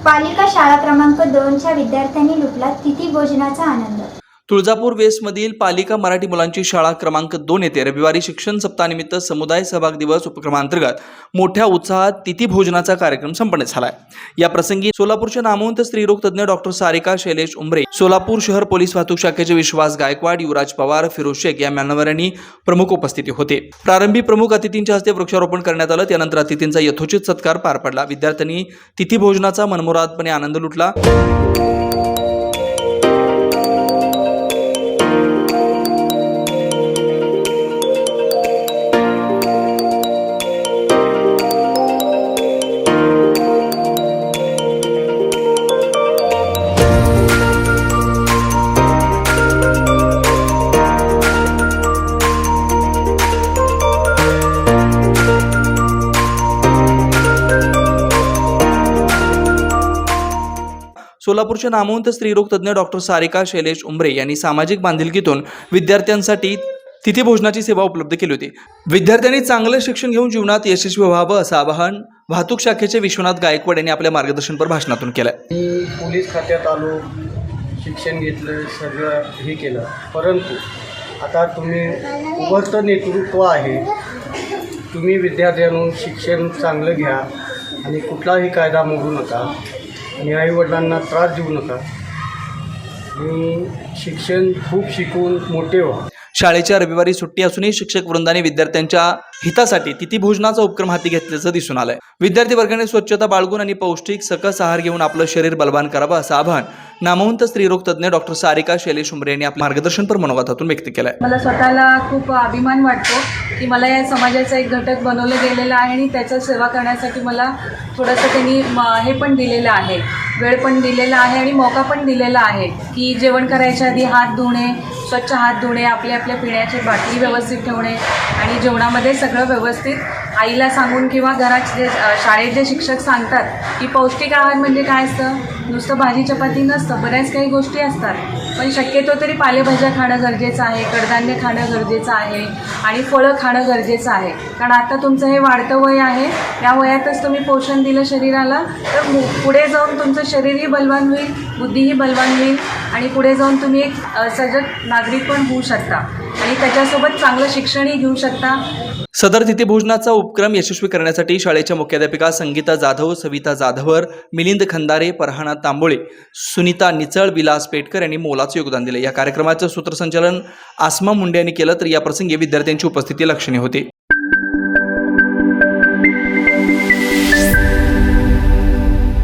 पालिका शाळा क्रमांक 2च्या विद्यार्थ्यांनी लुटला तिथी भोजनाचा आनंद। तुळजापूर वेस्टमधील पालिका मराठी मुलांची शाळा क्रमांक 2 येथे रविवारी शिक्षण सप्ताहानिमित्त समुदाय सहभाग दिवस उपक्रमांतर्गत मोठ्या उत्साहात तिथी भोजनाचा कार्यक्रम संपन्न झाला। या प्रसंगी सोलापूरचे नामवंत स्त्रीरोग तज्ञ डॉक्टर सारिका शैलेश उमरे, सोलापूर शहर पोलीस वाहतूक शाखेचे विश्वास गायकवाड, युवराज पवार, फिरोज शेख या मान्यवरांनी प्रमुख उपस्थिती होते। प्रारंभी प्रमुख अतिथींच्या हस्ते वृक्षारोपण करण्यात आलं। त्यानंतर अतिथींचा यथोचित सत्कार पार पडला। विद्यार्थ्यांनी तिथी भोजनाचा मनमुरादपणे आनंद लुटला। सोलापूरचे नामवंत स्त्रीरोग तज्ञ डॉक्टर सारिका शैलेश उमरे यांनी सामाजिक बांधिलकीतून विद्यार्थ्यांसाठी तिथी भोजनाची सेवा उपलब्ध केली होती। विद्यार्थ्यांनी चांगले शिक्षण घेऊन जीवनात यशस्वी व्हावं असं आवाहन वाहतूक शाखेचे विश्वनाथ गायकवाड यांनी आपल्या मार्गदर्शनपर भाषणातून केलं। मी पोलीस खात्यात आलो, शिक्षण घेतलं, सगळं हे केलं, परंतु आता तुम्ही उभरतं नेतृत्व आहे। तुम्ही विद्यार्थ्यांनो शिक्षण चांगलं घ्या आणि कुठलाही कायदा मोडू नका आणि आईवडिलांना त्रास देऊ नका आणि शिक्षण खूप शिकून मोठे व्हा। शाळेच्या रविवारी सुट्टी असूनही शिक्षक वृंदाने विद्यार्थ्यांच्या हितासाठी तिथी भोजनाचा उपक्रम हाती घेतल्याचं दिसून आलंय। विद्यार्थी वर्गाने स्वच्छता बाळगून आणि पौष्टिक सकस आहार घेऊन आपलं शरीर बलवान करावं असं आवाहन नामवंत स्त्रीरोग तज्ञ डॉक्टर सारिका शैलेश उमरे यांनी आपल्या मार्गदर्शनपर मनोगतातून व्यक्त केलंय। मला स्वतःला खूप अभिमान वाटतो की मला या समाजाचा एक घटक बनवलं गेलेला आहे आणि त्याची सेवा करण्यासाठी मला थोडंसं त्यांनी हे पण दिलेलं आहे, वेळ पण दिलेला आहे आणि मौका पण दिलेला आहे की जेवण करायच्या आधी हात धुणे, स्वच्छ हात धुणे, आपल्या पिण्याची बाटली व्यवस्थित ठेवणे आणि जेवणामध्ये सगळं व्यवस्थित आईला सांगून किंवा घरात जे शाळेत जे शिक्षक सांगतात की पौष्टिक आहार म्हणजे काय असतं, नुसतं भाजी चपाती नसतं, बऱ्याच काही गोष्टी असतात, पण शक्यतो तरी पालेभाज्या खाणं गरजेचं आहे, कडधान्य खाणं गरजेचं आहे आणि फळं खाणं गरजेचं आहे। कारण आता तुमचं हे वाढतं वय आहे, या वयातच तुम्ही पोषण दिलं शरीराला तर पुढे जाऊन तुमचं शरीरही बलवान होईल, बुद्धीही बलवान होईल आणि पुढे जाऊन तुम्ही एक सजग नागरिक पण होऊ शकता आणि त्याच्यासोबत चांगलं शिक्षणही घेऊ शकता। सदर तिथी भोजनाचा उपक्रम यशस्वी करण्यासाठी शाळेच्या मुख्याध्यापिका संगीता जाधव, सविता जाधवर, मिलिंद खंदारे, परहाना तांबोळे, सुनीता निचळ, विलास पेटकर यांनी मोलाचं योगदान दिले। या कार्यक्रमाचं सूत्रसंचालन आसमा मुंडे यांनी केलं, तर या प्रसंगी विद्यार्थ्यांची उपस्थिती लक्षणीय होती।